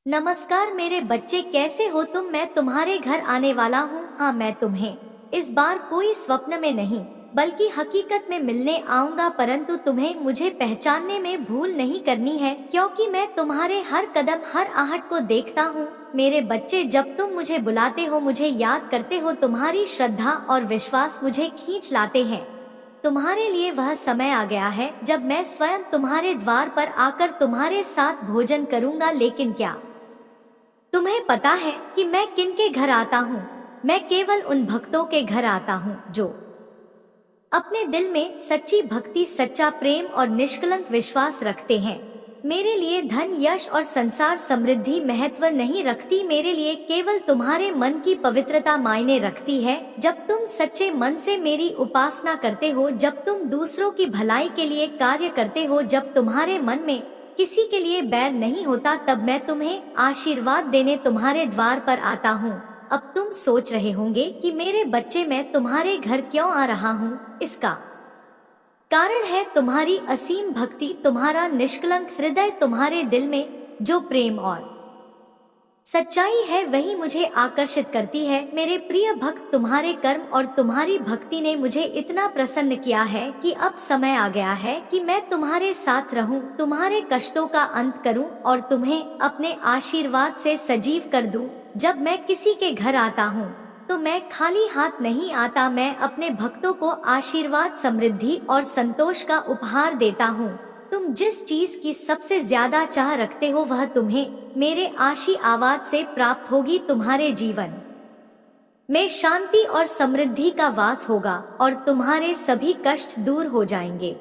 नमस्कार मेरे बच्चे, कैसे हो तुम? मैं तुम्हारे घर आने वाला हूँ। हाँ, मैं तुम्हें इस बार कोई स्वप्न में नहीं बल्कि हकीकत में मिलने आऊंगा, परंतु तुम्हें मुझे पहचानने में भूल नहीं करनी है, क्योंकि मैं तुम्हारे हर कदम हर आहट को देखता हूँ। मेरे बच्चे, जब तुम मुझे बुलाते हो, मुझे याद करते हो, तुम्हारी श्रद्धा और विश्वास मुझे खींच लाते हैं। तुम्हारे लिए वह समय आ गया है जब मैं स्वयं तुम्हारे द्वार पर आकर तुम्हारे साथ भोजन करूंगा। लेकिन क्या तुम्हें पता है कि मैं किनके घर आता हूँ? मैं केवल उन भक्तों के घर आता हूँ जो अपने दिल में सच्ची भक्ति, सच्चा प्रेम और निष्कलंक विश्वास रखते हैं। मेरे लिए धन, यश और संसार समृद्धि महत्व नहीं रखती। मेरे लिए केवल तुम्हारे मन की पवित्रता मायने रखती है। जब तुम सच्चे मन से मेरी उपासना करते हो, जब तुम दूसरों की भलाई के लिए कार्य करते हो, जब तुम्हारे मन में किसी के लिए बैर नहीं होता, तब मैं तुम्हें आशीर्वाद देने तुम्हारे द्वार पर आता हूँ। अब तुम सोच रहे होंगे कि मेरे बच्चे, मैं तुम्हारे घर क्यों आ रहा हूँ? इसका कारण है तुम्हारी असीम भक्ति, तुम्हारा निष्कलंक हृदय। तुम्हारे दिल में जो प्रेम और सच्चाई है वही मुझे आकर्षित करती है। मेरे प्रिय भक्त, तुम्हारे कर्म और तुम्हारी भक्ति ने मुझे इतना प्रसन्न किया है कि अब समय आ गया है कि मैं तुम्हारे साथ रहूं, तुम्हारे कष्टों का अंत करूं और तुम्हें अपने आशीर्वाद से सजीव कर दूं। जब मैं किसी के घर आता हूं तो मैं खाली हाथ नहीं आता। मैं अपने भक्तों को आशीर्वाद, समृद्धि और संतोष का उपहार देता हूं। तुम जिस चीज की सबसे ज्यादा चाह रखते हो वह तुम्हें मेरे आशीर्वाद से प्राप्त होगी। तुम्हारे जीवन में शांति और समृद्धि का वास होगा और तुम्हारे सभी कष्ट दूर हो जाएंगे।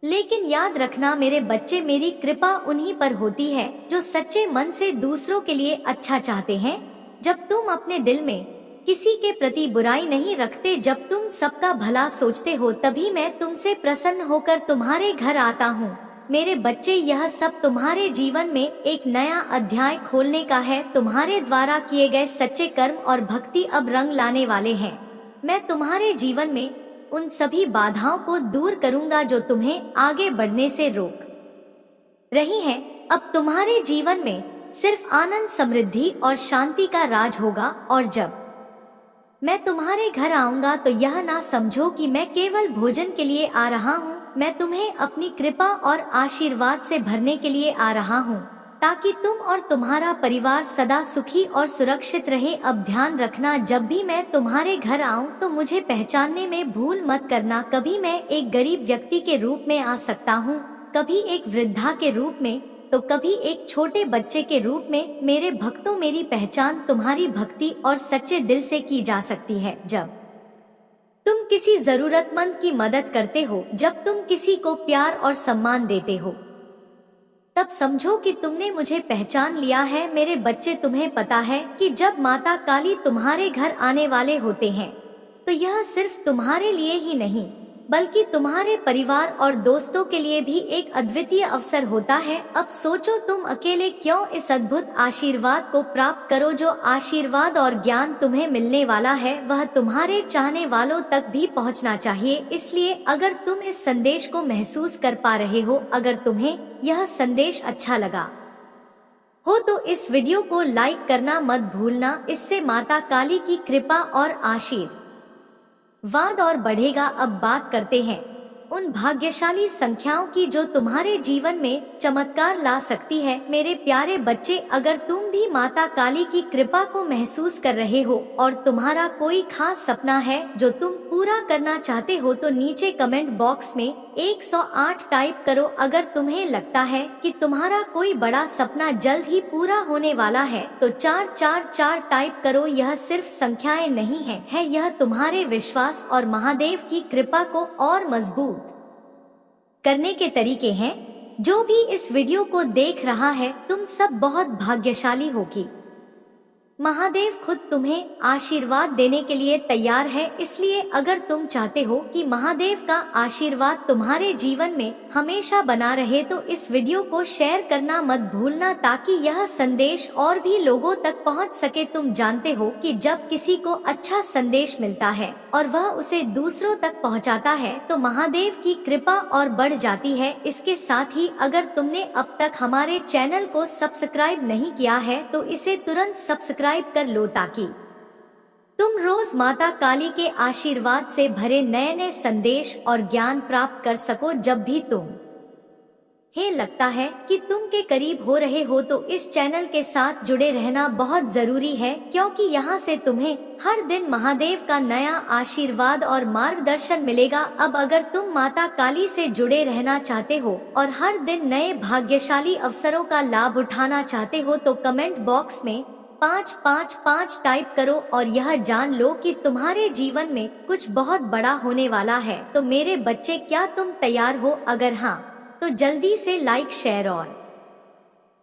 लेकिन याद रखना मेरे बच्चे, मेरी कृपा उन्हीं पर होती है जो सच्चे मन से दूसरों के लिए अच्छा चाहते हैं। जब तुम अपने दिल में किसी के प्रति बुराई नहीं रखते, जब तुम सबका भला सोचते हो, तभी मैं तुमसे प्रसन्न होकर तुम्हारे घर आता हूँ। मेरे बच्चे, यह सब तुम्हारे जीवन में एक नया अध्याय खोलने का है। तुम्हारे द्वारा किए गए सच्चे कर्म और भक्ति अब रंग लाने वाले हैं। मैं तुम्हारे जीवन में उन सभी बाधाओं को दूर करूंगा जो तुम्हें आगे बढ़ने से रोक रही हैं। अब तुम्हारे जीवन में सिर्फ आनंद, समृद्धि और शांति का राज होगा। और जब मैं तुम्हारे घर आऊंगा तो यह ना समझो कि मैं केवल भोजन के लिए आ रहा हूँ। मैं तुम्हें अपनी कृपा और आशीर्वाद से भरने के लिए आ रहा हूँ, ताकि तुम और तुम्हारा परिवार सदा सुखी और सुरक्षित रहे। अब ध्यान रखना, जब भी मैं तुम्हारे घर आऊं तो मुझे पहचानने में भूल मत करना। कभी मैं एक गरीब व्यक्ति के रूप में आ सकता हूँ, कभी एक वृद्धा के रूप में, तो कभी एक छोटे बच्चे के रूप में। मेरे भक्तों, मेरी पहचान तुम्हारी भक्ति और सच्चे दिल से की जा सकती है। जब तुम किसी जरूरतमंद की मदद करते हो, जब तुम किसी को प्यार और सम्मान देते हो, तब समझो कि तुमने मुझे पहचान लिया है। मेरे बच्चे, तुम्हें पता है कि जब माता काली तुम्हारे घर आने वाले होते हैं तो यह सिर्फ तुम्हारे लिए ही नहीं बल्कि तुम्हारे परिवार और दोस्तों के लिए भी एक अद्वितीय अवसर होता है। अब सोचो, तुम अकेले क्यों इस अद्भुत आशीर्वाद को प्राप्त करो। जो आशीर्वाद और ज्ञान तुम्हें मिलने वाला है वह तुम्हारे चाहने वालों तक भी पहुंचना चाहिए। इसलिए अगर तुम इस संदेश को महसूस कर पा रहे हो, अगर तुम्हें यह संदेश अच्छा लगा हो तो इस वीडियो को लाइक करना मत भूलना। इससे माता काली की कृपा और आशीर्वाद और बढ़ेगा। अब बात करते हैं उन भाग्यशाली संख्याओं की जो तुम्हारे जीवन में चमत्कार ला सकती है। मेरे प्यारे बच्चे, अगर तुम भी माता काली की कृपा को महसूस कर रहे हो और तुम्हारा कोई खास सपना है जो तुम पूरा करना चाहते हो, तो नीचे कमेंट बॉक्स में 108 टाइप करो। अगर तुम्हें लगता है कि तुम्हारा कोई बड़ा सपना जल्द ही पूरा होने वाला है तो 444 टाइप करो। यह सिर्फ संख्याएं नहीं है यह तुम्हारे विश्वास और महादेव की कृपा को और मजबूत करने के तरीके हैं। जो भी इस वीडियो को देख रहा है, तुम सब बहुत भाग्यशाली होगी। महादेव खुद तुम्हें आशीर्वाद देने के लिए तैयार है, इसलिए अगर तुम चाहते हो कि महादेव का आशीर्वाद तुम्हारे जीवन में हमेशा बना रहे तो इस वीडियो को शेयर करना मत भूलना, ताकि यह संदेश और भी लोगों तक पहुंच सके। तुम जानते हो कि जब किसी को अच्छा संदेश मिलता है और वह उसे दूसरों तक पहुंचाता है तो महादेव की कृपा और बढ़ जाती है। इसके साथ ही अगर तुमने अब तक हमारे चैनल को सब्सक्राइब नहीं किया है तो इसे तुरंत सब्सक्राइब कर लो, ताकि तुम रोज माता काली के आशीर्वाद से भरे नए नए संदेश और ज्ञान प्राप्त कर सको। जब भी लगता है कि तुम के करीब हो रहे हो तो इस चैनल के साथ जुड़े रहना बहुत जरूरी है, क्योंकि यहाँ से तुम्हें हर दिन महादेव का नया आशीर्वाद और मार्गदर्शन मिलेगा। अब अगर तुम माता काली से जुड़े रहना चाहते हो और हर दिन नए भाग्यशाली अवसरों का लाभ उठाना चाहते हो तो कमेंट बॉक्स में 555 टाइप करो और यह जान लो कि तुम्हारे जीवन में कुछ बहुत बड़ा होने वाला है। तो मेरे बच्चे, क्या तुम तैयार हो? अगर हाँ तो जल्दी से लाइक, शेयर और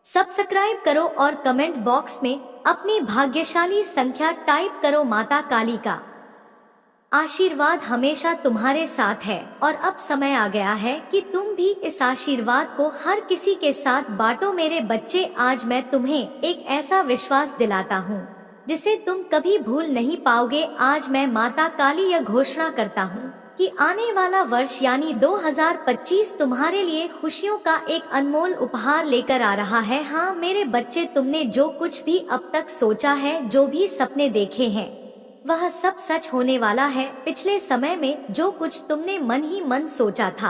सब्सक्राइब करो और कमेंट बॉक्स में अपनी भाग्यशाली संख्या टाइप करो। माता काली का आशीर्वाद हमेशा तुम्हारे साथ है और अब समय आ गया है कि तुम भी इस आशीर्वाद को हर किसी के साथ बांटो। मेरे बच्चे, आज मैं तुम्हें एक ऐसा विश्वास दिलाता हूँ जिसे तुम कभी भूल नहीं पाओगे। आज मैं माता काली यह घोषणा करता हूँ कि आने वाला वर्ष यानी 2025 तुम्हारे लिए खुशियों का एक अनमोल उपहार लेकर आ रहा है। हाँ मेरे बच्चे, तुमने जो कुछ भी अब तक सोचा है, जो भी सपने देखे हैं, वह सब सच होने वाला है। पिछले समय में जो कुछ तुमने मन ही मन सोचा था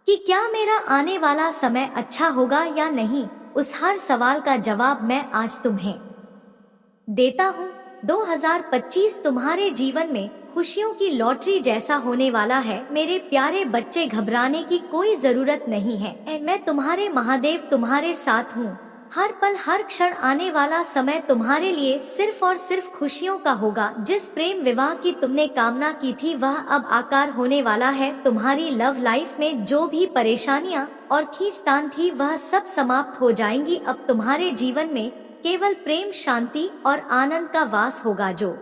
कि क्या मेरा आने वाला समय अच्छा होगा या नहीं, उस हर सवाल का जवाब मैं आज तुम्हें देता हूँ। 2025 तुम्हारे जीवन में खुशियों की लॉटरी जैसा होने वाला है। मेरे प्यारे बच्चे, घबराने की कोई जरूरत नहीं है। मैं तुम्हारे महादेव तुम्हारे साथ हूँ। हर पल, हर क्षण आने वाला समय तुम्हारे लिए सिर्फ और सिर्फ खुशियों का होगा। जिस प्रेम विवाह की तुमने कामना की थी वह अब आकार होने वाला है। तुम्हारी लव लाइफ में जो भी परेशानियां और खींचतान थी वह सब समाप्त हो जाएंगी। अब तुम्हारे जीवन में केवल प्रेम, शांति और आनंद का वास होगा। जो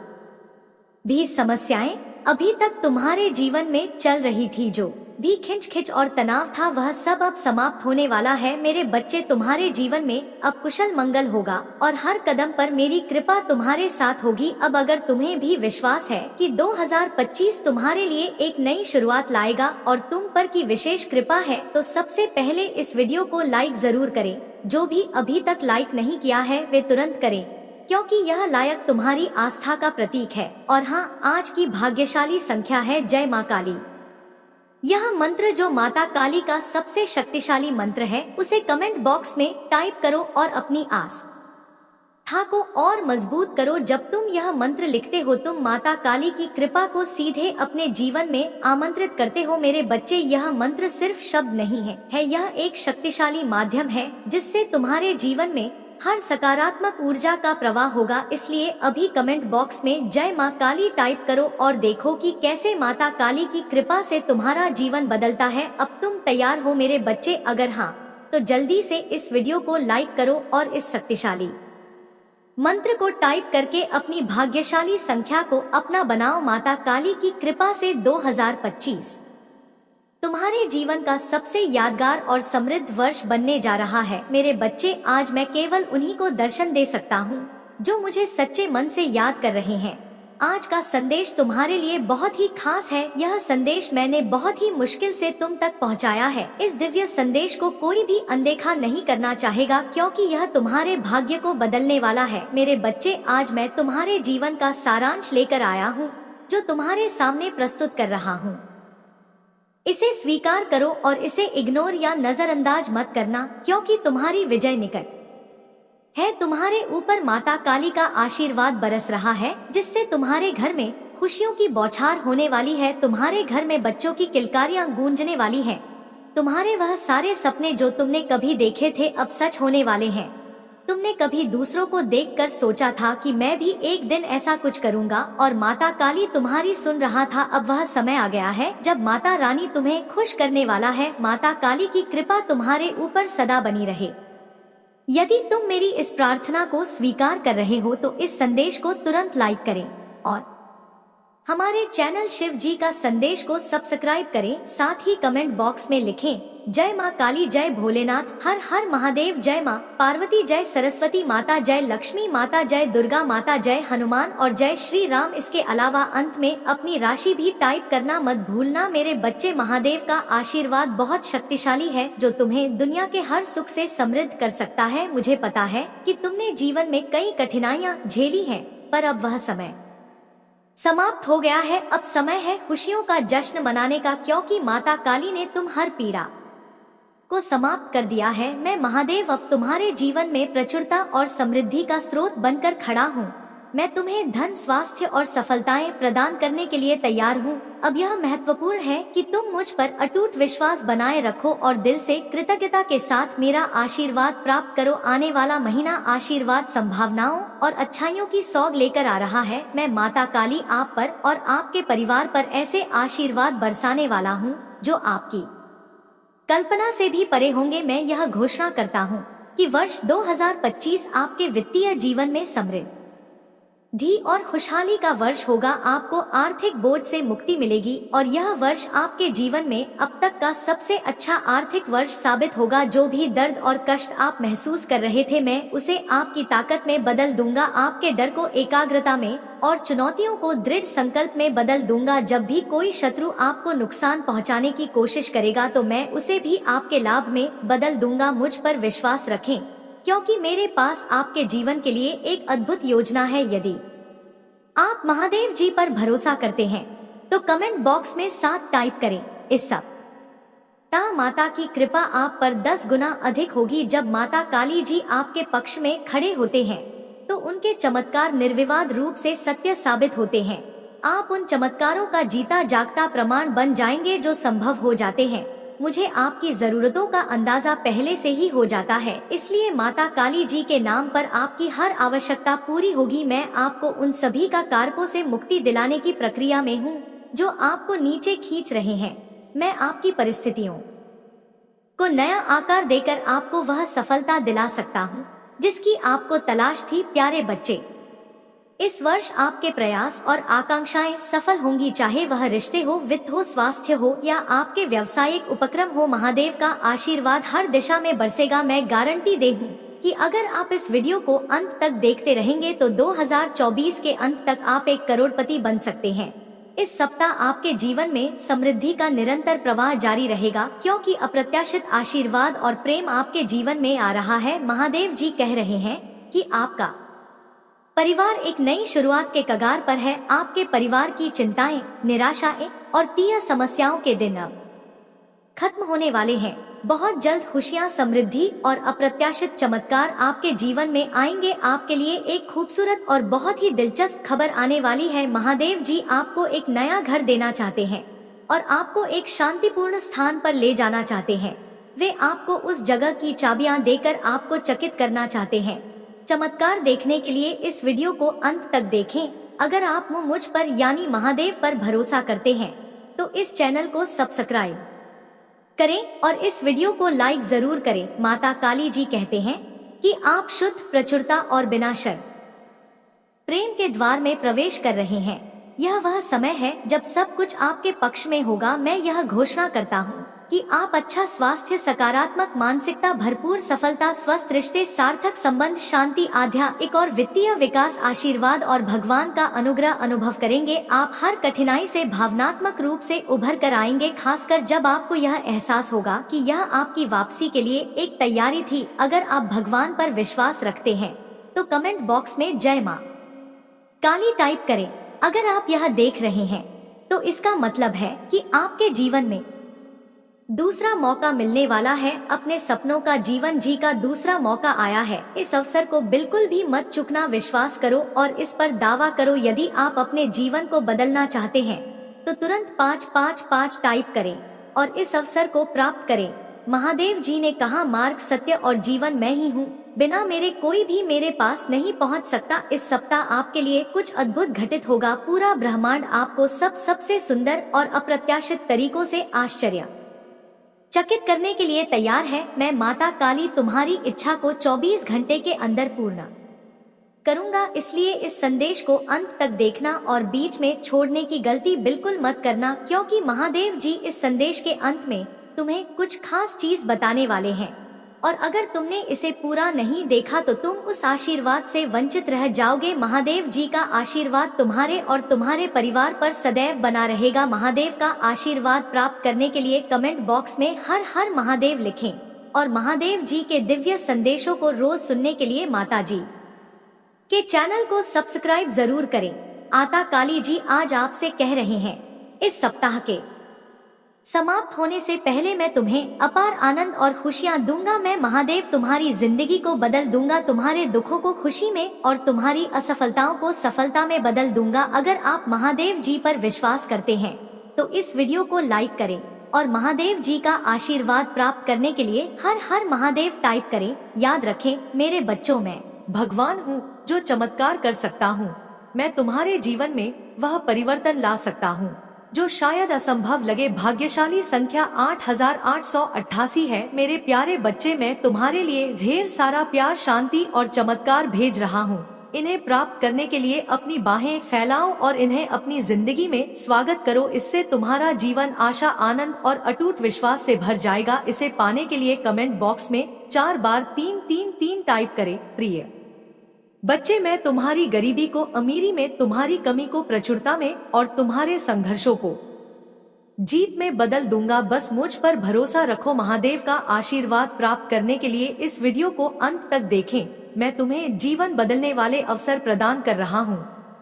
भी समस्याएं अभी तक तुम्हारे जीवन में चल रही थी, जो भी खिंच और तनाव था, वह सब अब समाप्त होने वाला है। मेरे बच्चे, तुम्हारे जीवन में अब कुशल मंगल होगा और हर कदम पर मेरी कृपा तुम्हारे साथ होगी। अब अगर तुम्हें भी विश्वास है कि 2025 तुम्हारे लिए एक नई शुरुआत लाएगा और तुम पर की विशेष कृपा है, तो सबसे पहले इस वीडियो को लाइक जरूर करें। जो भी अभी तक लाइक नहीं किया है वे तुरंत करें, क्योंकि यह लायक तुम्हारी आस्था का प्रतीक है। और हाँ, आज की भाग्यशाली संख्या है जय माँ काली। यह मंत्र जो माता काली का सबसे शक्तिशाली मंत्र है, उसे कमेंट बॉक्स में टाइप करो और अपनी आस्था को और मजबूत करो। जब तुम यह मंत्र लिखते हो तुम माता काली की कृपा को सीधे अपने जीवन में आमंत्रित करते हो। मेरे बच्चे, यह मंत्र सिर्फ शब्द नहीं है, यह एक शक्तिशाली माध्यम है जिससे तुम्हारे जीवन में हर सकारात्मक ऊर्जा का प्रवाह होगा। इसलिए अभी कमेंट बॉक्स में जय माँ काली टाइप करो और देखो कि कैसे माता काली की कृपा से तुम्हारा जीवन बदलता है। अब तुम तैयार हो मेरे बच्चे? अगर हाँ तो जल्दी से इस वीडियो को लाइक करो और इस शक्तिशाली मंत्र को टाइप करके अपनी भाग्यशाली संख्या को अपना बनाओ। माता काली की कृपा से 2025 तुम्हारे जीवन का सबसे यादगार और समृद्ध वर्ष बनने जा रहा है। मेरे बच्चे, आज मैं केवल उन्हीं को दर्शन दे सकता हूँ जो मुझे सच्चे मन से याद कर रहे हैं। आज का संदेश तुम्हारे लिए बहुत ही खास है। यह संदेश मैंने बहुत ही मुश्किल से तुम तक पहुँचाया है। इस दिव्य संदेश को कोई भी अनदेखा नहीं करना चाहेगा, क्योंकि यह तुम्हारे भाग्य को बदलने वाला है। मेरे बच्चे, आज मैं तुम्हारे जीवन का सारांश लेकर आया हूँ जो तुम्हारे सामने प्रस्तुत कर रहा हूँ। इसे स्वीकार करो और इसे इग्नोर या नजरअंदाज मत करना, क्योंकि तुम्हारी विजय निकट है। तुम्हारे ऊपर माता काली का आशीर्वाद बरस रहा है, जिससे तुम्हारे घर में खुशियों की बौछार होने वाली है। तुम्हारे घर में बच्चों की किलकारियां गूंजने वाली हैं। तुम्हारे वह सारे सपने जो तुमने कभी देखे थे अब सच होने वाले हैं। तुमने कभी दूसरों को देखकर सोचा था कि मैं भी एक दिन ऐसा कुछ करूंगा, और माता काली तुम्हारी सुन रहा था। अब वह समय आ गया है जब माता रानी तुम्हें खुश करने वाला है। माता काली की कृपा तुम्हारे ऊपर सदा बनी रहे। यदि तुम मेरी इस प्रार्थना को स्वीकार कर रहे हो तो इस संदेश को तुरंत लाइक करें और हमारे चैनल शिव जी का संदेश को सब्सक्राइब करें। साथ ही कमेंट बॉक्स में लिखें जय माँ काली, जय भोलेनाथ, हर हर महादेव, जय माँ पार्वती, जय सरस्वती माता, जय लक्ष्मी माता, जय दुर्गा माता, जय हनुमान और जय श्री राम। इसके अलावा अंत में अपनी राशि भी टाइप करना मत भूलना। मेरे बच्चे, महादेव का आशीर्वाद बहुत शक्तिशाली है जो तुम्हें दुनिया के हर सुख से समृद्ध कर सकता है। मुझे पता है कि तुमने जीवन में कई कठिनाइयाँ झेली हैं, पर अब वह समय समाप्त हो गया है। अब समय है खुशियों का जश्न मनाने का, क्योंकि माता काली ने तुम हर पीड़ा को समाप्त कर दिया है। मैं महादेव अब तुम्हारे जीवन में प्रचुरता और समृद्धि का स्रोत बनकर खड़ा हूँ। मैं तुम्हें धन, स्वास्थ्य और सफलताएं प्रदान करने के लिए तैयार हूँ। अब यह महत्वपूर्ण है कि तुम मुझ पर अटूट विश्वास बनाए रखो और दिल से कृतज्ञता के साथ मेरा आशीर्वाद प्राप्त करो। आने वाला महीना आशीर्वाद, संभावनाओं और अच्छाइयों की सौग लेकर आ रहा है। मैं माता काली आप पर और आपके परिवार पर ऐसे आशीर्वाद बरसाने वाला हूँ जो आपकी कल्पना से भी परे होंगे। मैं यह घोषणा करता हूँ कि वर्ष 2025 आपके वित्तीय जीवन में समृद्धि और खुशहाली का वर्ष होगा। आपको आर्थिक बोझ से मुक्ति मिलेगी और यह वर्ष आपके जीवन में अब तक का सबसे अच्छा आर्थिक वर्ष साबित होगा। जो भी दर्द और कष्ट आप महसूस कर रहे थे, मैं उसे आपकी ताकत में बदल दूंगा। आपके डर को एकाग्रता में और चुनौतियों को दृढ़ संकल्प में बदल दूंगा। जब भी कोई शत्रु आपको नुकसान पहुंचाने की कोशिश करेगा तो मैं उसे भी आपके लाभ में बदल दूंगा। मुझ पर विश्वास रखें, क्योंकि मेरे पास आपके जीवन के लिए एक अद्भुत योजना है। यदि आप महादेव जी पर भरोसा करते हैं तो कमेंट बॉक्स में 7 टाइप करें। इस सप्ताह माता की कृपा आप पर 10 गुना अधिक होगी। जब माता काली जी आपके पक्ष में खड़े होते हैं तो उनके चमत्कार निर्विवाद रूप से सत्य साबित होते हैं। आप उन चमत्कारों का जीता जागता प्रमाण बन जाएंगे जो संभव हो जाते हैं। मुझे आपकी जरूरतों का अंदाजा पहले से ही हो जाता है, इसलिए माता काली जी के नाम पर आपकी हर आवश्यकता पूरी होगी। मैं आपको उन सभी का कारकों से मुक्ति दिलाने की प्रक्रिया में हूँ जो आपको नीचे खींच रहे हैं। मैं आपकी परिस्थितियों को नया आकार देकर आपको वह सफलता दिला सकता हूँ जिसकी आपको तलाश थी। प्यारे बच्चे, इस वर्ष आपके प्रयास और आकांक्षाएं सफल होंगी, चाहे वह रिश्ते हो, वित्त हो, स्वास्थ्य हो या आपके व्यावसायिक उपक्रम हो। महादेव का आशीर्वाद हर दिशा में बरसेगा। मैं गारंटी दे हूँ कि अगर आप इस वीडियो को अंत तक देखते रहेंगे तो 2024 के अंत तक आप 1 करोड़पति बन सकते हैं। इस सप्ताह आपके जीवन में समृद्धि का निरंतर प्रवाह जारी रहेगा, क्योंकि अप्रत्याशित आशीर्वाद और प्रेम आपके जीवन में आ रहा है। महादेव जी कह रहे हैं कि आपका परिवार एक नई शुरुआत के कगार पर है। आपके परिवार की चिंताएं, निराशाएं और तीव्र समस्याओं के दिन अब खत्म होने वाले हैं। बहुत जल्द खुशियां, समृद्धि और अप्रत्याशित चमत्कार आपके जीवन में आएंगे। आपके लिए एक खूबसूरत और बहुत ही दिलचस्प खबर आने वाली है। महादेव जी आपको एक नया घर देना चाहते हैं और आपको एक शांतिपूर्ण स्थान पर ले जाना चाहते हैं। वे आपको उस जगह की चाबियां देकर आपको चकित करना चाहते हैं। चमत्कार देखने के लिए इस वीडियो को अंत तक देखें। अगर आप मुझ पर यानी महादेव पर भरोसा करते हैं तो इस चैनल को सब्सक्राइब करें और इस वीडियो को लाइक जरूर करें। माता काली जी कहते हैं कि आप शुद्ध, प्रचुरता और बिना शर्त प्रेम के द्वार में प्रवेश कर रहे हैं। यह वह समय है जब सब कुछ आपके पक्ष में होगा। मैं यह घोषणा करता हूँ कि आप अच्छा स्वास्थ्य, सकारात्मक मानसिकता, भरपूर सफलता, स्वस्थ रिश्ते, सार्थक संबंध, शांति, आध्यात्मिक और वित्तीय विकास, आशीर्वाद और भगवान का अनुग्रह अनुभव करेंगे। आप हर कठिनाई से भावनात्मक रूप से उभर कर आएंगे, खासकर जब आपको यह एहसास होगा कि यह आपकी वापसी के लिए एक तैयारी थी। अगर आप भगवान पर विश्वास रखते हैं तो कमेंट बॉक्स में जय माँ काली टाइप करें। अगर आप यह देख रहे हैं तो इसका मतलब है कि आपके जीवन में दूसरा मौका मिलने वाला है। अपने सपनों का जीवन जी का दूसरा मौका आया है। इस अवसर को बिल्कुल भी मत चूकना। विश्वास करो और इस पर दावा करो। यदि आप अपने जीवन को बदलना चाहते हैं तो तुरंत 555 टाइप करें और इस अवसर को प्राप्त करें। महादेव जी ने कहा, मार्ग, सत्य और जीवन मैं ही हूँ। बिना मेरे कोई भी मेरे पास नहीं पहुँच सकता। इस सप्ताह आपके लिए कुछ अद्भुत घटित होगा। पूरा ब्रह्मांड आपको सबसे सुंदर और अप्रत्याशित तरीकों से आश्चर्य चकित करने के लिए तैयार है। मैं माता काली तुम्हारी इच्छा को 24 घंटे के अंदर पूर्ण करूंगा, इसलिए इस संदेश को अंत तक देखना और बीच में छोड़ने की गलती बिल्कुल मत करना, क्योंकि महादेव जी इस संदेश के अंत में तुम्हें कुछ खास चीज बताने वाले हैं और अगर तुमने इसे पूरा नहीं देखा तो तुम उस आशीर्वाद से वंचित रह जाओगे। महादेव जी का आशीर्वाद तुम्हारे और तुम्हारे परिवार पर सदैव बना रहेगा। महादेव का आशीर्वाद प्राप्त करने के लिए कमेंट बॉक्स में हर हर महादेव लिखें और महादेव जी के दिव्य संदेशों को रोज सुनने के लिए माता जी के चैनल को सब्सक्राइब जरूर करें। आता काली जी आज आपसे कह रहे हैं, इस सप्ताह के समाप्त होने से पहले मैं तुम्हें अपार आनंद और खुशियां दूंगा। मैं महादेव तुम्हारी जिंदगी को बदल दूंगा, तुम्हारे दुखों को खुशी में और तुम्हारी असफलताओं को सफलता में बदल दूंगा। अगर आप महादेव जी पर विश्वास करते हैं तो इस वीडियो को लाइक करें और महादेव जी का आशीर्वाद प्राप्त करने के लिए हर हर महादेव टाइप करें। याद रखें मेरे बच्चों, मैं भगवान हूँ जो चमत्कार कर सकता हूँ। मैं तुम्हारे जीवन में वह परिवर्तन ला सकता हूँ जो शायद असंभव लगे। भाग्यशाली संख्या 8888 है। मेरे प्यारे बच्चे, मैं तुम्हारे लिए ढेर सारा प्यार, शांति और चमत्कार भेज रहा हूँ। इन्हें प्राप्त करने के लिए अपनी बाहें फैलाओ और इन्हें अपनी जिंदगी में स्वागत करो। इससे तुम्हारा जीवन आशा, आनंद और अटूट विश्वास से भर जाएगा। इसे पाने के लिए कमेंट बॉक्स में 4 बार 333 टाइप करें। प्रिय बच्चे, मैं तुम्हारी गरीबी को अमीरी में, तुम्हारी कमी को प्रचुरता में और तुम्हारे संघर्षों को जीत में बदल दूंगा। बस मुझ पर भरोसा रखो। महादेव का आशीर्वाद प्राप्त करने के लिए इस वीडियो को अंत तक देखें। मैं तुम्हें जीवन बदलने वाले अवसर प्रदान कर रहा हूँ।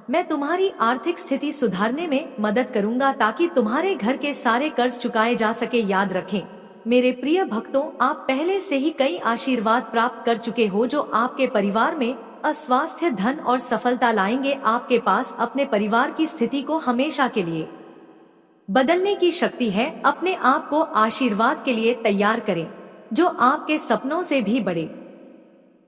मैं तुम्हारी आर्थिक स्थिति सुधारने में मदद करूंगा ताकि तुम्हारे घर के सारे कर्ज चुकाए जा सके। याद रखें मेरे प्रिय भक्तों, आप पहले से ही कई आशीर्वाद प्राप्त कर चुके हो जो आपके परिवार में अस्वास्थ्य, धन और सफलता लाएंगे। आपके पास अपने परिवार की स्थिति को हमेशा के लिए बदलने की शक्ति है। अपने आप को आशीर्वाद के लिए तैयार करें जो आपके सपनों से भी बड़े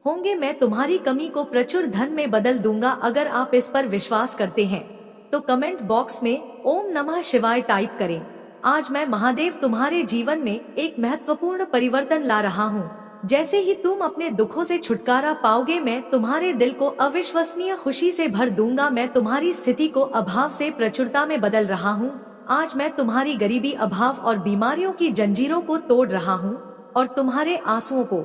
होंगे। मैं तुम्हारी कमी को प्रचुर धन में बदल दूंगा। अगर आप इस पर विश्वास करते हैं तो कमेंट बॉक्स में ओम नमः शिवाय टाइप करें। आज मैं महादेव तुम्हारे जीवन में एक महत्वपूर्ण परिवर्तन ला रहा हूँ। जैसे ही तुम अपने दुखों से छुटकारा पाओगे, मैं तुम्हारे दिल को अविश्वसनीय खुशी से भर दूंगा। मैं तुम्हारी स्थिति को अभाव से प्रचुरता में बदल रहा हूँ। आज मैं तुम्हारी गरीबी, अभाव और बीमारियों की जंजीरों को तोड़ रहा हूँ और तुम्हारे आंसुओं को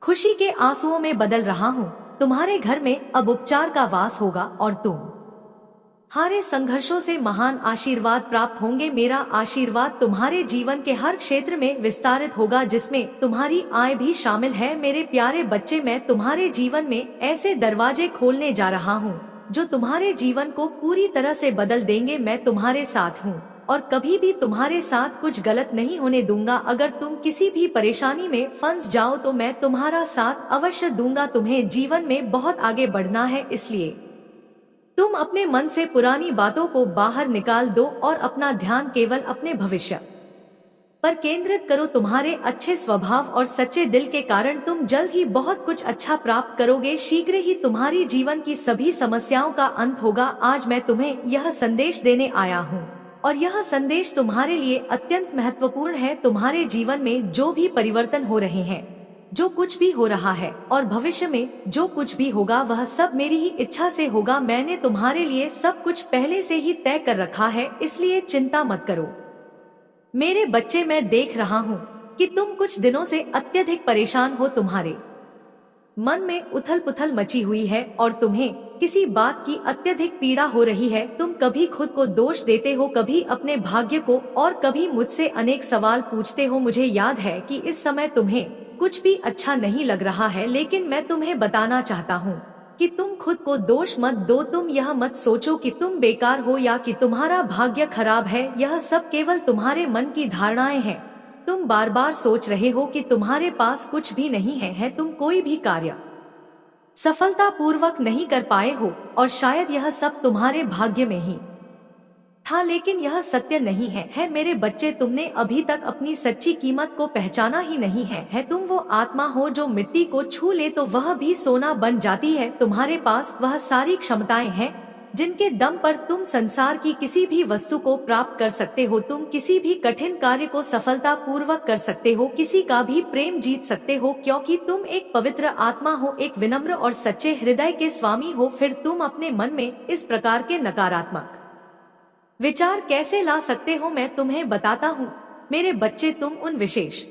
खुशी के आंसुओं में बदल रहा हूँ। तुम्हारे घर में अब उपचार का वास होगा और तुम हारे संघर्षों से महान आशीर्वाद प्राप्त होंगे। मेरा आशीर्वाद तुम्हारे जीवन के हर क्षेत्र में विस्तारित होगा जिसमें तुम्हारी आय भी शामिल है। मेरे प्यारे बच्चे, मैं तुम्हारे जीवन में ऐसे दरवाजे खोलने जा रहा हूँ जो तुम्हारे जीवन को पूरी तरह से बदल देंगे। मैं तुम्हारे साथ हूँ और कभी भी तुम्हारे साथ कुछ गलत नहीं होने दूंगा। अगर तुम किसी भी परेशानी में फंस जाओ तो मैं तुम्हारा साथ अवश्य दूंगा। तुम्हें जीवन में बहुत आगे बढ़ना है, इसलिए तुम अपने मन से पुरानी बातों को बाहर निकाल दो और अपना ध्यान केवल अपने भविष्य पर केंद्रित करो। तुम्हारे अच्छे स्वभाव और सच्चे दिल के कारण तुम जल्द ही बहुत कुछ अच्छा प्राप्त करोगे। शीघ्र ही तुम्हारी जीवन की सभी समस्याओं का अंत होगा। आज मैं तुम्हें यह संदेश देने आया हूँ और यह संदेश तुम्हारे लिए अत्यंत महत्वपूर्ण है। तुम्हारे जीवन में जो भी परिवर्तन हो रहे हैं, जो कुछ भी हो रहा है और भविष्य में जो कुछ भी होगा, वह सब मेरी ही इच्छा से होगा। मैंने तुम्हारे लिए सब कुछ पहले से ही तय कर रखा है, इसलिए चिंता मत करो। मेरे बच्चे, मैं देख रहा हूँ कि तुम कुछ दिनों से अत्यधिक परेशान हो। तुम्हारे मन में उथल पुथल मची हुई है और तुम्हें किसी बात की अत्यधिक पीड़ा हो रही है। तुम कभी खुद को दोष देते हो, कभी अपने भाग्य को और कभी मुझसे अनेक सवाल पूछते हो। मुझे याद है कि इस समय तुम्हें कुछ भी अच्छा नहीं लग रहा है, लेकिन मैं तुम्हें बताना चाहता हूँ कि तुम खुद को दोष मत दो। तुम यह मत सोचो कि तुम बेकार हो या कि तुम्हारा भाग्य खराब है। यह सब केवल तुम्हारे मन की धारणाएं हैं। तुम बार बार सोच रहे हो कि तुम्हारे पास कुछ भी नहीं है, तुम कोई भी कार्य सफलता पूर्वक नहीं कर पाए हो और शायद यह सब तुम्हारे भाग्य में ही था, लेकिन यह सत्य नहीं है। मेरे बच्चे, तुमने अभी तक अपनी सच्ची कीमत को पहचाना ही नहीं है। तुम वो आत्मा हो जो मिट्टी को छू ले तो वह भी सोना बन जाती है। तुम्हारे पास वह सारी क्षमताएं हैं जिनके दम पर तुम संसार की किसी भी वस्तु को प्राप्त कर सकते हो। तुम किसी भी कठिन कार्य को सफलता पूर्वक कर सकते हो, किसी का भी प्रेम जीत सकते हो, क्योंकि तुम एक पवित्र आत्मा हो, एक विनम्र और सच्चे हृदय के स्वामी हो। फिर तुम अपने मन में इस प्रकार के नकारात्मक विचार कैसे ला सकते हो, मैं तुम्हें बताता हूँ मेरे बच्चे। तुम उन विशेष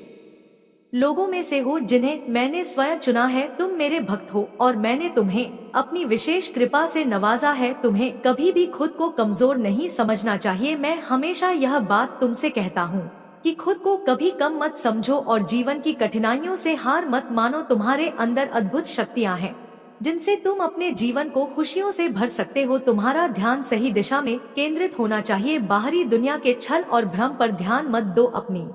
लोगों में से हो जिन्हें मैंने स्वयं चुना है। तुम मेरे भक्त हो और मैंने तुम्हें अपनी विशेष कृपा से नवाजा है। तुम्हें कभी भी खुद को कमजोर नहीं समझना चाहिए। मैं हमेशा यह बात तुमसे कहता हूँ कि खुद को कभी कम मत समझो और जीवन की कठिनाइयों से हार मत मानो। तुम्हारे अंदर अद्भुत शक्तियाँ हैं जिनसे तुम अपने जीवन को खुशियों से भर सकते हो। तुम्हारा ध्यान सही दिशा में केंद्रित होना चाहिए। बाहरी दुनिया के छल और भ्रम पर ध्यान मत दो, अपनी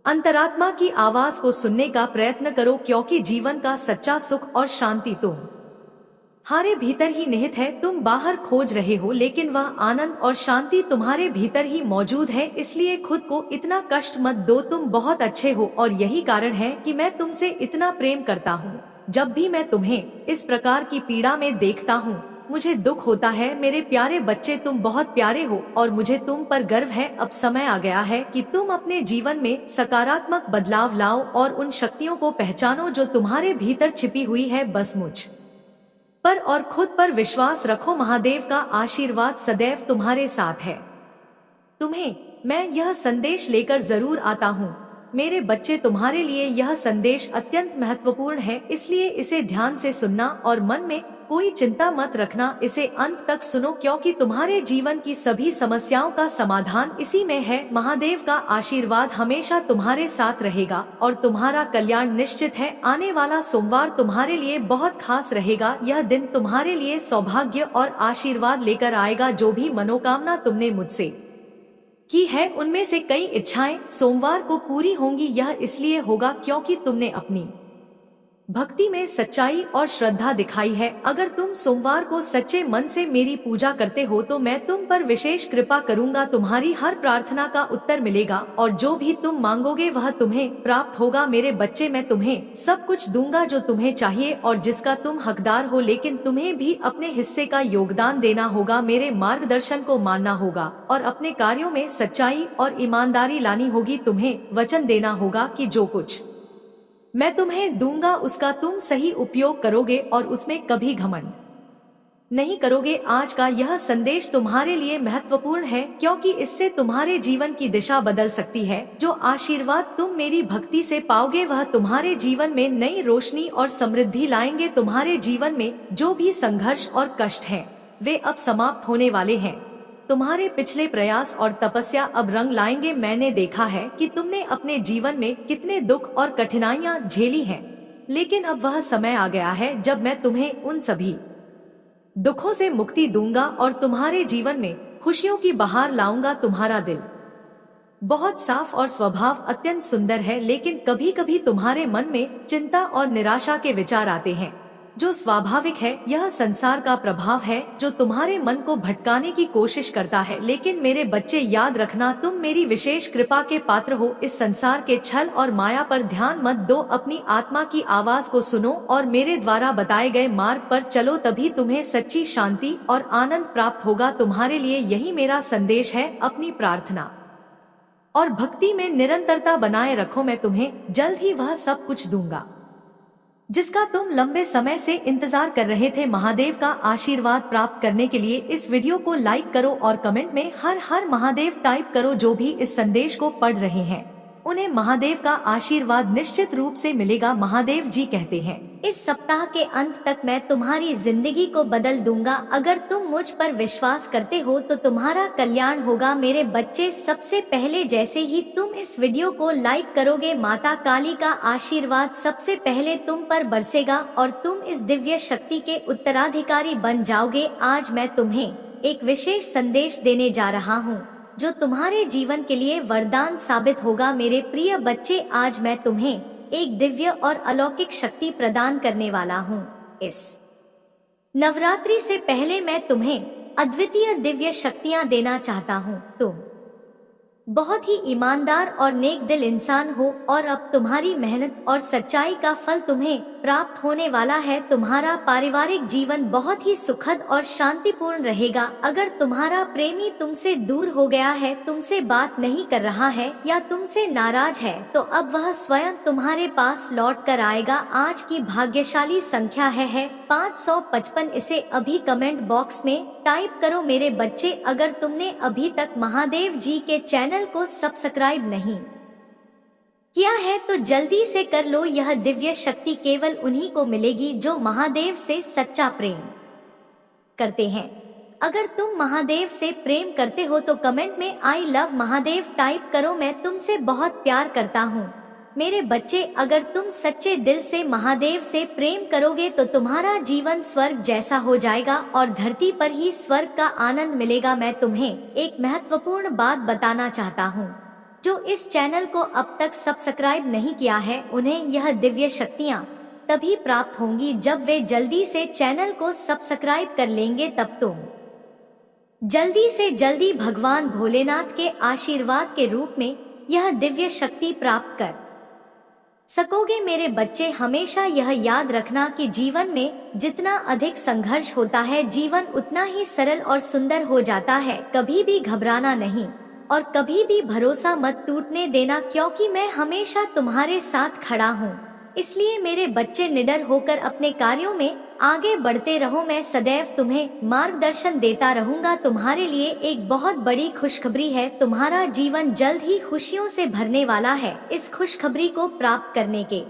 अंतरात्मा की आवाज को सुनने का प्रयत्न करो, क्योंकि जीवन का सच्चा सुख और शांति तुम्हारे भीतर ही निहित है। तुम बाहर खोज रहे हो, लेकिन वह आनंद और शांति तुम्हारे भीतर ही मौजूद है। इसलिए खुद को इतना कष्ट मत दो। तुम बहुत अच्छे हो और यही कारण है कि मैं तुमसे इतना प्रेम करता हूँ। जब भी मैं तुम्हें इस प्रकार की पीड़ा में देखता हूँ मुझे दुख होता है। मेरे प्यारे बच्चे, तुम बहुत प्यारे हो और मुझे तुम पर गर्व है। अब समय आ गया है कि तुम अपने जीवन में सकारात्मक बदलाव लाओ और उन शक्तियों को पहचानो जो तुम्हारे भीतर छिपी हुई है। बस मुझ पर और खुद पर विश्वास रखो। महादेव का आशीर्वाद सदैव तुम्हारे साथ है। तुम्हें मैं यह संदेश लेकर जरूर आता हूँ मेरे बच्चे। तुम्हारे लिए यह संदेश अत्यंत महत्वपूर्ण है, इसलिए इसे ध्यान से सुनना और मन में कोई चिंता मत रखना। इसे अंत तक सुनो, क्योंकि तुम्हारे जीवन की सभी समस्याओं का समाधान इसी में है। महादेव का आशीर्वाद हमेशा तुम्हारे साथ रहेगा और तुम्हारा कल्याण निश्चित है। आने वाला सोमवार तुम्हारे लिए बहुत खास रहेगा। यह दिन तुम्हारे लिए सौभाग्य और आशीर्वाद लेकर आएगा। जो भी मनोकामना तुमने मुझसे की है उनमें से कई इच्छाएं सोमवार को पूरी होंगी। यह इसलिए होगा क्योंकि तुमने अपनी भक्ति में सच्चाई और श्रद्धा दिखाई है। अगर तुम सोमवार को सच्चे मन से मेरी पूजा करते हो तो मैं तुम पर विशेष कृपा करूंगा। तुम्हारी हर प्रार्थना का उत्तर मिलेगा और जो भी तुम मांगोगे वह तुम्हें प्राप्त होगा। मेरे बच्चे, मैं तुम्हें सब कुछ दूंगा जो तुम्हें चाहिए और जिसका तुम हकदार हो, लेकिन तुम्हें भी अपने हिस्से का योगदान देना होगा। मेरे मार्गदर्शन को मानना होगा और अपने कार्यों में सच्चाई और ईमानदारी लानी होगी। तुम्हें वचन देना होगा कि जो कुछ मैं तुम्हें दूंगा उसका तुम सही उपयोग करोगे और उसमें कभी घमंड नहीं करोगे। आज का यह संदेश तुम्हारे लिए महत्वपूर्ण है क्योंकि इससे तुम्हारे जीवन की दिशा बदल सकती है। जो आशीर्वाद तुम मेरी भक्ति से पाओगे वह तुम्हारे जीवन में नई रोशनी और समृद्धि लाएंगे। तुम्हारे जीवन में जो भी संघर्ष और कष्ट हैं, वे अब समाप्त होने वाले हैं। तुम्हारे पिछले प्रयास और तपस्या अब रंग लाएंगे। मैंने देखा है कि तुमने अपने जीवन में कितने दुख और कठिनाइयां झेली हैं, लेकिन अब वह समय आ गया है जब मैं तुम्हें उन सभी दुखों से मुक्ति दूंगा और तुम्हारे जीवन में खुशियों की बहार लाऊंगा। तुम्हारा दिल बहुत साफ और स्वभाव अत्यंत सुंदर है, लेकिन कभी कभी तुम्हारे मन में चिंता और निराशा के विचार आते हैं, जो स्वाभाविक है। यह संसार का प्रभाव है जो तुम्हारे मन को भटकाने की कोशिश करता है। लेकिन मेरे बच्चे, याद रखना, तुम मेरी विशेष कृपा के पात्र हो। इस संसार के छल और माया पर ध्यान मत दो। अपनी आत्मा की आवाज को सुनो और मेरे द्वारा बताए गए मार्ग पर चलो, तभी तुम्हें सच्ची शांति और आनंद प्राप्त होगा। तुम्हारे लिए यही मेरा संदेश है। अपनी प्रार्थना और भक्ति में निरंतरता बनाए रखो। मैं तुम्हें जल्द ही वह सब कुछ दूंगा जिसका तुम लंबे समय से इंतजार कर रहे थे। महादेव का आशीर्वाद प्राप्त करने के लिए इस वीडियो को लाइक करो और कमेंट में हर हर महादेव टाइप करो। जो भी इस संदेश को पढ़ रहे हैं उन्हें महादेव का आशीर्वाद निश्चित रूप से मिलेगा। महादेव जी कहते हैं, इस सप्ताह के अंत तक मैं तुम्हारी जिंदगी को बदल दूंगा। अगर तुम मुझ पर विश्वास करते हो तो तुम्हारा कल्याण होगा। मेरे बच्चे, सबसे पहले जैसे ही तुम इस वीडियो को लाइक करोगे, माता काली का आशीर्वाद सबसे पहले तुम पर बरसेगा और तुम इस दिव्य शक्ति के उत्तराधिकारी बन जाओगे। आज मैं तुम्हें एक विशेष संदेश देने जा रहा हूँ जो तुम्हारे जीवन के लिए वरदान साबित होगा। मेरे प्रिय बच्चे, आज मैं तुम्हें एक दिव्य और अलौकिक शक्ति प्रदान करने वाला हूँ। इस नवरात्रि से पहले मैं तुम्हें अद्वितीय दिव्य शक्तियाँ देना चाहता हूँ। तुम बहुत ही ईमानदार और नेक दिल इंसान हो और अब तुम्हारी मेहनत और सच्चाई का फल तुम्हें प्राप्त होने वाला है। तुम्हारा पारिवारिक जीवन बहुत ही सुखद और शांतिपूर्ण रहेगा। अगर तुम्हारा प्रेमी तुमसे दूर हो गया है, तुमसे बात नहीं कर रहा है या तुमसे नाराज है, तो अब वह स्वयं तुम्हारे पास लौट कर आएगा। आज की भाग्यशाली संख्या है 555। इसे अभी कमेंट बॉक्स में टाइप करो मेरे बच्चे। अगर तुमने अभी तक महादेव जी के चैनल को सब्सक्राइब नहीं किया है तो जल्दी से कर लो। यह दिव्य शक्ति केवल उन्हीं को मिलेगी जो महादेव से सच्चा प्रेम करते हैं। अगर तुम महादेव से प्रेम करते हो तो कमेंट में आई लव महादेव टाइप करो। मैं तुमसे बहुत प्यार करता हूँ मेरे बच्चे। अगर तुम सच्चे दिल से महादेव से प्रेम करोगे तो तुम्हारा जीवन स्वर्ग जैसा हो जाएगा और धरती पर ही स्वर्ग का आनंद मिलेगा। मैं तुम्हें एक महत्वपूर्ण बात बताना चाहता हूँ। जो इस चैनल को अब तक सब्सक्राइब नहीं किया है, उन्हें यह दिव्य शक्तियाँ तभी प्राप्त होंगी जब वे जल्दी से चैनल को सब्सक्राइब कर लेंगे। तब तुम जल्दी से जल्दी भगवान भोलेनाथ के आशीर्वाद के रूप में यह दिव्य शक्ति प्राप्त कर सकोगे मेरे बच्चे। हमेशा यह याद रखना कि जीवन में जितना अधिक संघर्ष होता है, जीवन उतना ही सरल और सुंदर हो जाता है। कभी भी घबराना नहीं और कभी भी भरोसा मत टूटने देना, क्योंकि मैं हमेशा तुम्हारे साथ खड़ा हूँ। इसलिए मेरे बच्चे निडर होकर अपने कार्यों में आगे बढ़ते रहो। मैं सदैव तुम्हें मार्गदर्शन देता रहूंगा। तुम्हारे लिए एक बहुत बड़ी खुशखबरी है। तुम्हारा जीवन जल्द ही खुशियों से भरने वाला है। इस खुशखबरी को प्राप्त करने के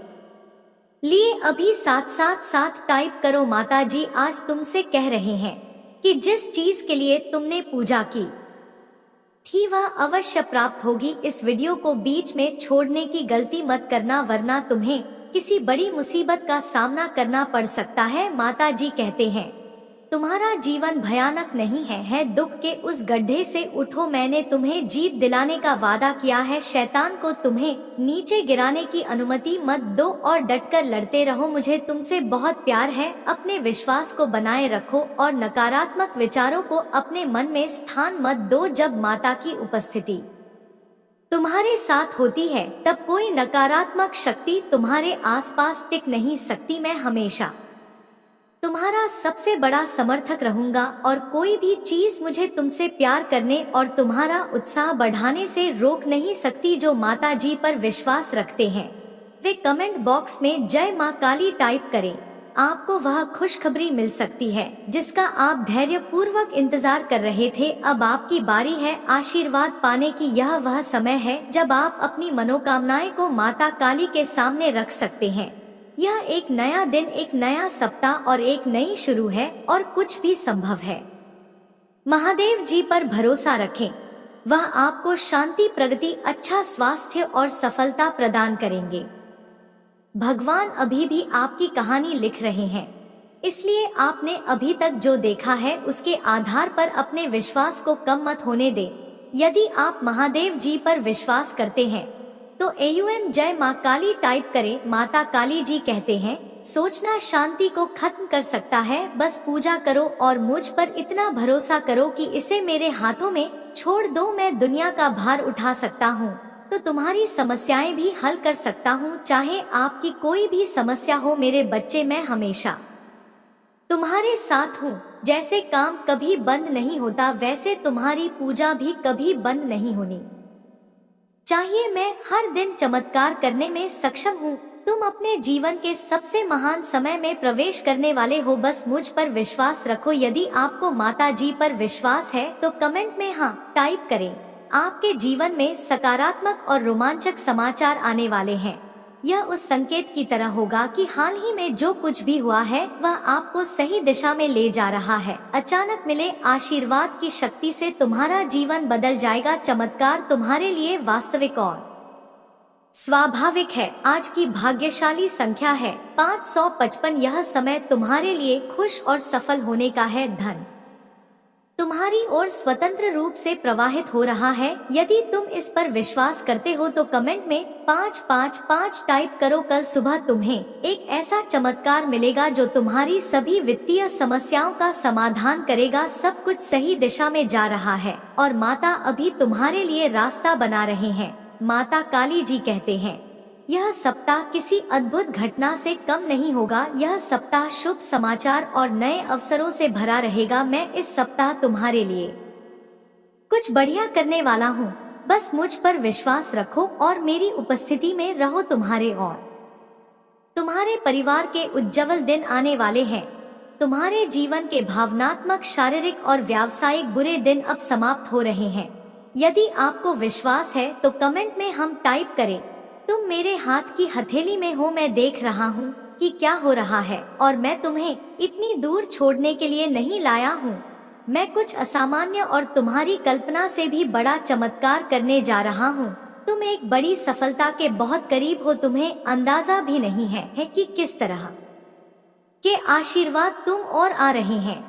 लिए अभी साथ टाइप करो। माता जी आज तुमसे कह रहे हैं कि जिस चीज के लिए तुमने पूजा की थी वह अवश्य प्राप्त होगी। इस वीडियो को बीच में छोड़ने की गलती मत करना, वरना तुम्हें किसी बड़ी मुसीबत का सामना करना पड़ सकता है। माता जी कहते हैं तुम्हारा जीवन भयानक नहीं है दुख के उस गड्ढे से उठो। मैंने तुम्हें जीत दिलाने का वादा किया है। शैतान को तुम्हें नीचे गिराने की अनुमति मत दो और डटकर लड़ते रहो। मुझे तुमसे बहुत प्यार है। अपने विश्वास को बनाए रखो और नकारात्मक विचारों को अपने मन में स्थान मत दो। जब माता की उपस्थिति तुम्हारे साथ होती है तब कोई नकारात्मक शक्ति तुम्हारे आसपास टिक नहीं सकती। मैं हमेशा तुम्हारा सबसे बड़ा समर्थक रहूंगा और कोई भी चीज मुझे तुमसे प्यार करने और तुम्हारा उत्साह बढ़ाने से रोक नहीं सकती। जो माता जी पर विश्वास रखते हैं वे कमेंट बॉक्स में जय मां काली टाइप करें। आपको वह खुशखबरी मिल सकती है जिसका आप धैर्य पूर्वक इंतजार कर रहे थे। अब आपकी बारी है आशीर्वाद पाने की। यह वह समय है जब आप अपनी मनोकामनाएं को माता काली के सामने रख सकते हैं। यह एक नया दिन, एक नया सप्ताह और एक नई शुरू है और कुछ भी संभव है। महादेव जी पर भरोसा रखें। वह आपको शांति, प्रगति, अच्छा स्वास्थ्य और सफलता प्रदान करेंगे। भगवान अभी भी आपकी कहानी लिख रहे हैं, इसलिए आपने अभी तक जो देखा है उसके आधार पर अपने विश्वास को कम मत होने दे। यदि आप महादेव जी पर विश्वास करते हैं तो AUM जय मां काली टाइप करें। माता काली जी कहते हैं सोचना शांति को खत्म कर सकता है। बस पूजा करो और मुझ पर इतना भरोसा करो कि इसे मेरे हाथों में छोड़ दो। मैं दुनिया का भार उठा सकता हूँ तो तुम्हारी समस्याएं भी हल कर सकता हूँ। चाहे आपकी कोई भी समस्या हो मेरे बच्चे, मैं हमेशा तुम्हारे साथ हूँ। जैसे काम कभी बंद नहीं होता वैसे तुम्हारी पूजा भी कभी बंद नहीं होनी चाहिए। मैं हर दिन चमत्कार करने में सक्षम हूँ। तुम अपने जीवन के सबसे महान समय में प्रवेश करने वाले हो। बस मुझ पर विश्वास रखो। यदि आपको माता जी पर विश्वास है तो कमेंट में हाँ टाइप करें। आपके जीवन में सकारात्मक और रोमांचक समाचार आने वाले हैं। यह उस संकेत की तरह होगा कि हाल ही में जो कुछ भी हुआ है वह आपको सही दिशा में ले जा रहा है। अचानक मिले आशीर्वाद की शक्ति से तुम्हारा जीवन बदल जाएगा। चमत्कार तुम्हारे लिए वास्तविक और स्वाभाविक है। आज की भाग्यशाली संख्या है 555। यह समय तुम्हारे लिए खुश और सफल होने का है। धन तुम्हारी ओर स्वतंत्र रूप से प्रवाहित हो रहा है। यदि तुम इस पर विश्वास करते हो तो कमेंट में 555 टाइप करो। कल सुबह तुम्हें एक ऐसा चमत्कार मिलेगा जो तुम्हारी सभी वित्तीय समस्याओं का समाधान करेगा। सब कुछ सही दिशा में जा रहा है और माता अभी तुम्हारे लिए रास्ता बना रहे हैं। माता काली जी कहते हैं यह सप्ताह किसी अद्भुत घटना से कम नहीं होगा। यह सप्ताह शुभ समाचार और नए अवसरों से भरा रहेगा। मैं इस सप्ताह तुम्हारे लिए कुछ बढ़िया करने वाला हूँ। बस मुझ पर विश्वास रखो और मेरी उपस्थिति में रहो। तुम्हारे और तुम्हारे परिवार के उज्जवल दिन आने वाले हैं। तुम्हारे जीवन के भावनात्मक, शारीरिक और व्यावसायिक बुरे दिन अब समाप्त हो रहे हैं। यदि आपको विश्वास है तो कमेंट में हम टाइप करें, तुम मेरे हाथ की हथेली में हो। मैं देख रहा हूँ कि क्या हो रहा है और मैं तुम्हें इतनी दूर छोड़ने के लिए नहीं लाया हूँ। मैं कुछ असामान्य और तुम्हारी कल्पना से भी बड़ा चमत्कार करने जा रहा हूँ। तुम एक बड़ी सफलता के बहुत करीब हो। तुम्हें अंदाजा भी नहीं है कि किस तरह के आशीर्वाद तुम और आ रहे हैं।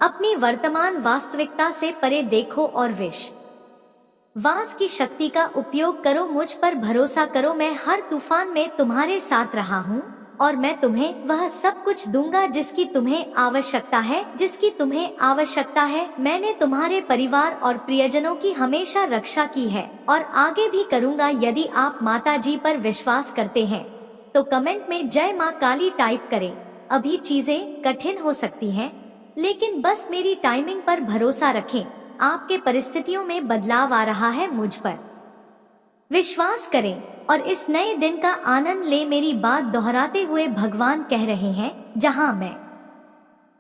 अपनी वर्तमान वास्तविकता से परे देखो और विश्वास की शक्ति का उपयोग करो। मुझ पर भरोसा करो। मैं हर तूफान में तुम्हारे साथ रहा हूँ और मैं तुम्हें वह सब कुछ दूंगा जिसकी तुम्हें आवश्यकता है, जिसकी तुम्हें आवश्यकता है। मैंने तुम्हारे परिवार और प्रियजनों की हमेशा रक्षा की है और आगे भी करूंगा। यदि आप माता जी पर विश्वास करते हैं तो कमेंट में जय माँ काली टाइप करें। अभी चीजें कठिन हो सकती हैं, लेकिन बस मेरी टाइमिंग पर भरोसा रखें। आपके परिस्थितियों में बदलाव आ रहा है। मुझ पर विश्वास करें और इस नए दिन का आनंद ले। मेरी बात दोहराते हुए भगवान कह रहे हैं, जहां मैं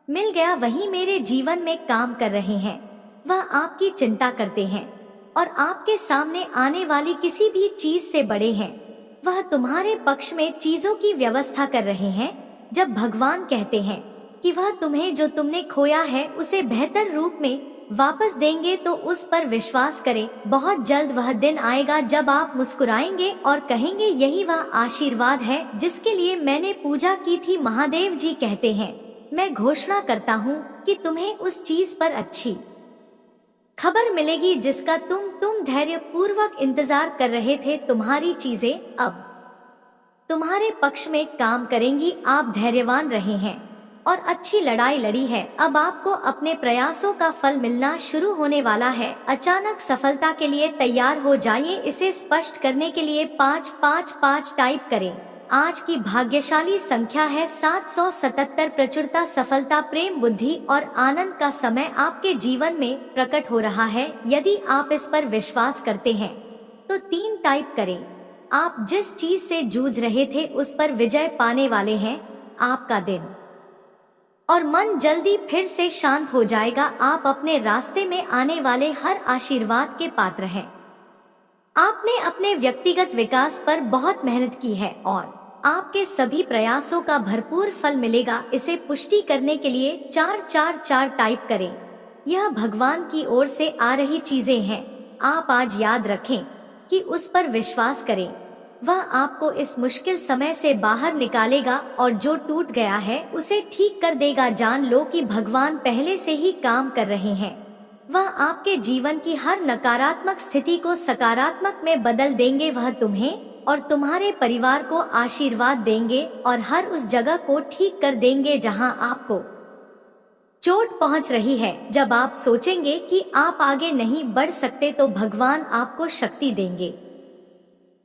मिल गया वहीं मेरे जीवन में काम कर रहे हैं। वह आपकी चिंता करते हैं और आपके सामने आने वाली किसी भी चीज से बड़े हैं। वह तुम्हारे पक्ष में चीजों की व्यवस्था कर रहे हैं। जब भगवान कहते हैं कि वह तुम्हें जो तुमने खोया है उसे बेहतर रूप में वापस देंगे, तो उस पर विश्वास करें। बहुत जल्द वह दिन आएगा जब आप मुस्कुराएंगे और कहेंगे, यही वह आशीर्वाद है जिसके लिए मैंने पूजा की थी। महादेव जी कहते हैं, मैं घोषणा करता हूँ कि तुम्हें उस चीज पर अच्छी खबर मिलेगी जिसका तुम धैर्य पूर्वक इंतजार कर रहे थे। तुम्हारी चीजें अब तुम्हारे पक्ष में काम करेंगी। आप धैर्यवान रहे हैं और अच्छी लड़ाई लड़ी है। अब आपको अपने प्रयासों का फल मिलना शुरू होने वाला है। अचानक सफलता के लिए तैयार हो जाइए। इसे स्पष्ट करने के लिए 555 टाइप करें। आज की भाग्यशाली संख्या है 777। प्रचुरता, सफलता, प्रेम, बुद्धि और आनंद का समय आपके जीवन में प्रकट हो रहा है। यदि आप इस पर विश्वास करते हैं तो 3 टाइप करें। आप जिस चीज से जूझ रहे थे उस पर विजय पाने वाले हैं। आपका दिन और मन जल्दी फिर से शांत हो जाएगा। आप अपने रास्ते में आने वाले हर आशीर्वाद के पात्र हैं। आपने अपने व्यक्तिगत विकास पर बहुत मेहनत की है और आपके सभी प्रयासों का भरपूर फल मिलेगा। इसे पुष्टि करने के लिए 444 टाइप करें। यह भगवान की ओर से आ रही चीजें हैं। आप आज याद रखें कि उस पर विश्वास करें। वह आपको इस मुश्किल समय से बाहर निकालेगा और जो टूट गया है उसे ठीक कर देगा। जान लो कि भगवान पहले से ही काम कर रहे हैं। वह आपके जीवन की हर नकारात्मक स्थिति को सकारात्मक में बदल देंगे। वह तुम्हें और तुम्हारे परिवार को आशीर्वाद देंगे और हर उस जगह को ठीक कर देंगे जहां आपको चोट पहुंच रही है। जब आप सोचेंगे कि आप आगे नहीं बढ़ सकते तो भगवान आपको शक्ति देंगे।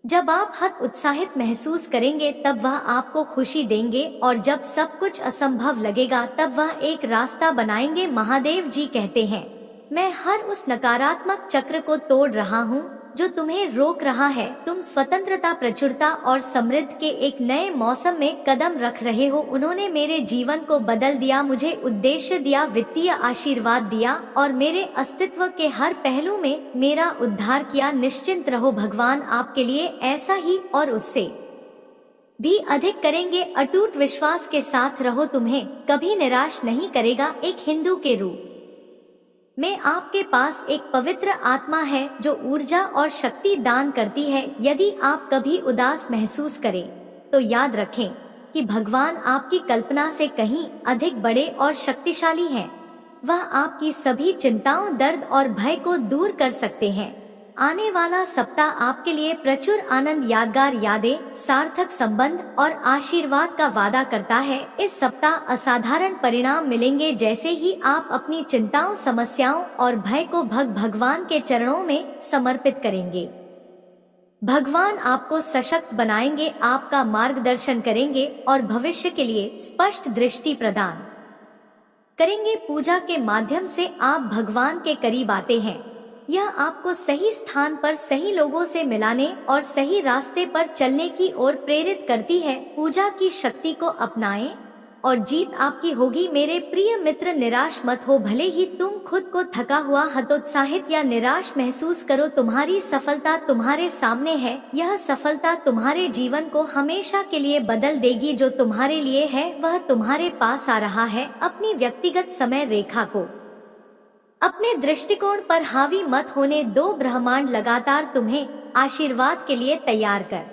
जब आप हत उत्साहित महसूस करेंगे तब वह आपको खुशी देंगे और जब सब कुछ असंभव लगेगा तब वह एक रास्ता बनाएंगे। महादेव जी कहते हैं, मैं हर उस नकारात्मक चक्र को तोड़ रहा हूँ जो तुम्हें रोक रहा है। तुम स्वतंत्रता, प्रचुरता और समृद्धि के एक नए मौसम में कदम रख रहे हो। उन्होंने मेरे जीवन को बदल दिया, मुझे उद्देश्य दिया, वित्तीय आशीर्वाद दिया और मेरे अस्तित्व के हर पहलू में मेरा उद्धार किया। निश्चिंत रहो, भगवान आपके लिए ऐसा ही और उससे भी अधिक करेंगे। अटूट विश्वास के साथ रहो, तुम्हें कभी निराश नहीं करेगा। एक हिंदू के रूप में आपके पास एक पवित्र आत्मा है जो ऊर्जा और शक्ति दान करती है। यदि आप कभी उदास महसूस करें तो याद रखें कि भगवान आपकी कल्पना से कहीं अधिक बड़े और शक्तिशाली हैं। वह आपकी सभी चिंताओं, दर्द और भय को दूर कर सकते हैं। आने वाला सप्ताह आपके लिए प्रचुर आनंद, यादगार यादें, सार्थक संबंध और आशीर्वाद का वादा करता है। इस सप्ताह असाधारण परिणाम मिलेंगे जैसे ही आप अपनी चिंताओं, समस्याओं और भय को भगवान के चरणों में समर्पित करेंगे। भगवान आपको सशक्त बनाएंगे, आपका मार्गदर्शन करेंगे और भविष्य के लिए स्पष्ट दृष्टि प्रदान करेंगे। पूजा के माध्यम से आप भगवान के करीब आते हैं। यह आपको सही स्थान पर सही लोगों से मिलाने और सही रास्ते पर चलने की ओर प्रेरित करती है। पूजा की शक्ति को अपनाएं और जीत आपकी होगी। मेरे प्रिय मित्र, निराश मत हो। भले ही तुम खुद को थका हुआ, हतोत्साहित या निराश महसूस करो, तुम्हारी सफलता तुम्हारे सामने है। यह सफलता तुम्हारे जीवन को हमेशा के लिए बदल देगी। जो तुम्हारे लिए है वह तुम्हारे पास आ रहा है। अपनी व्यक्तिगत समय रेखा को अपने दृष्टिकोण पर हावी मत होने दो। ब्रह्मांड लगातार तुम्हें आशीर्वाद के लिए तैयार कर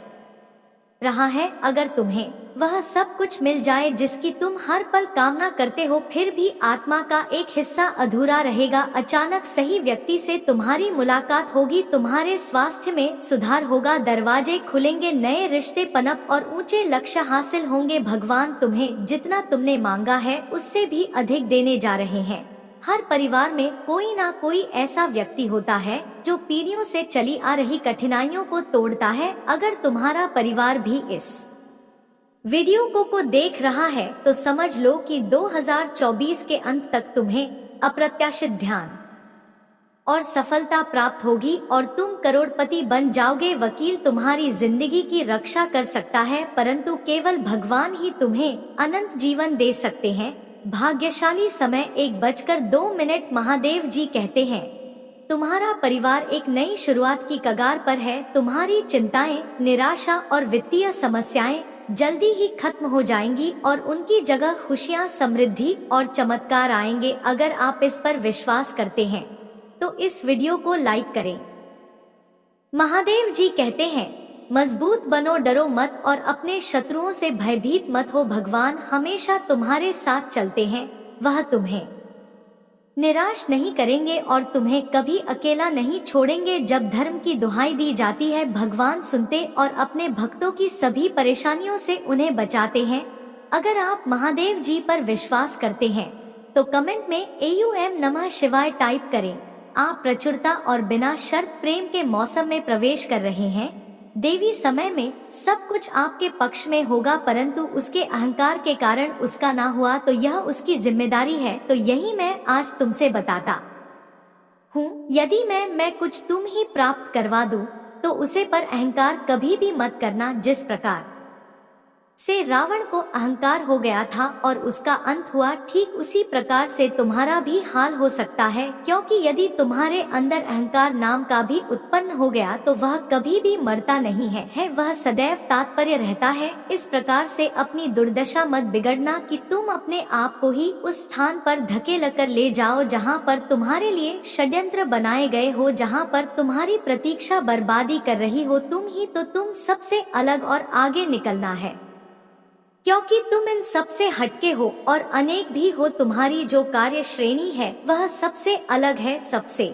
रहा है। अगर तुम्हें वह सब कुछ मिल जाए जिसकी तुम हर पल कामना करते हो, फिर भी आत्मा का एक हिस्सा अधूरा रहेगा। अचानक सही व्यक्ति से तुम्हारी मुलाकात होगी, तुम्हारे स्वास्थ्य में सुधार होगा, दरवाजे खुलेंगे, नए रिश्ते पनप और ऊंचे लक्ष्य हासिल होंगे। भगवान तुम्हें जितना तुमने मांगा है उससे भी अधिक देने जा रहे हैं। हर परिवार में कोई ना कोई ऐसा व्यक्ति होता है जो पीढ़ियों से चली आ रही कठिनाइयों को तोड़ता है। अगर तुम्हारा परिवार भी इस वीडियो को देख रहा है तो समझ लो कि 2024 के अंत तक तुम्हें अप्रत्याशित ध्यान और सफलता प्राप्त होगी और तुम करोड़पति बन जाओगे। वकील तुम्हारी जिंदगी की रक्षा कर सकता है, परंतु केवल भगवान ही तुम्हें अनंत जीवन दे सकते हैं। भाग्यशाली समय 1:02 महादेव जी कहते हैं, तुम्हारा परिवार एक नई शुरुआत की कगार पर है। तुम्हारी चिंताएं, निराशा और वित्तीय समस्याएं जल्दी ही खत्म हो जाएंगी और उनकी जगह खुशियां, समृद्धि और चमत्कार आएंगे। अगर आप इस पर विश्वास करते हैं तो इस वीडियो को लाइक करें। महादेव जी कहते हैं, मजबूत बनो, डरो मत और अपने शत्रुओं से भयभीत मत हो। भगवान हमेशा तुम्हारे साथ चलते हैं, वह तुम्हें निराश नहीं करेंगे और तुम्हें कभी अकेला नहीं छोड़ेंगे। जब धर्म की दुहाई दी जाती है, भगवान सुनते और अपने भक्तों की सभी परेशानियों से उन्हें बचाते हैं। अगर आप महादेव जी पर विश्वास करते हैं तो कमेंट में AUM नमः शिवाय टाइप करें। आप प्रचुरता और बिना शर्त प्रेम के मौसम में प्रवेश कर रहे हैं। देवी समय में सब कुछ आपके पक्ष में होगा, परंतु उसके अहंकार के कारण उसका ना हुआ तो यह उसकी जिम्मेदारी है। तो यही मैं आज तुमसे बताता हूँ। यदि मैं कुछ तुम ही प्राप्त करवा दूँ तो उसे पर अहंकार कभी भी मत करना। जिस प्रकार से रावण को अहंकार हो गया था और उसका अंत हुआ, ठीक उसी प्रकार से तुम्हारा भी हाल हो सकता है। क्योंकि यदि तुम्हारे अंदर अहंकार नाम का भी उत्पन्न हो गया तो वह कभी भी मरता नहीं है, वह सदैव तात्पर्य रहता है। इस प्रकार से अपनी दुर्दशा मत बिगड़ना कि तुम अपने आप को ही उस स्थान पर धकेल कर ले जाओ जहाँ पर तुम्हारे लिए षड्यंत्र बनाए गए हो, जहाँ पर तुम्हारी प्रतीक्षा बर्बादी कर रही हो। तुम सबसे अलग और आगे निकलना है, क्योंकि तुम इन सबसे हटके हो और अनेक भी हो। तुम्हारी जो कार्य श्रेणी है वह सबसे अलग है, सबसे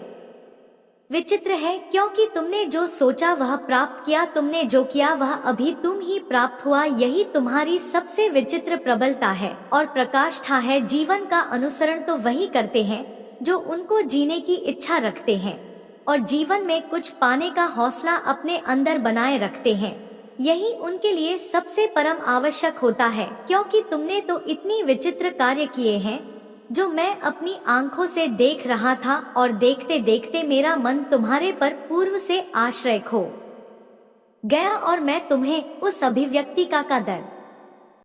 विचित्र है, क्योंकि तुमने जो सोचा वह प्राप्त किया, तुमने जो किया वह अभी तुम ही प्राप्त हुआ। यही तुम्हारी सबसे विचित्र प्रबलता है और प्रकाष्ठा है। जीवन का अनुसरण तो वही करते हैं जो उनको जीने की इच्छा रखते हैं और जीवन में कुछ पाने का हौसला अपने अंदर बनाए रखते हैं। यही उनके लिए सबसे परम आवश्यक होता है, क्योंकि तुमने तो इतनी विचित्र कार्य किए हैं जो मैं अपनी आंखों से देख रहा था और देखते देखते मेरा मन तुम्हारे पर पूर्व से आश्रय खो गया और मैं तुम्हें उस अभिव्यक्ति का दर्द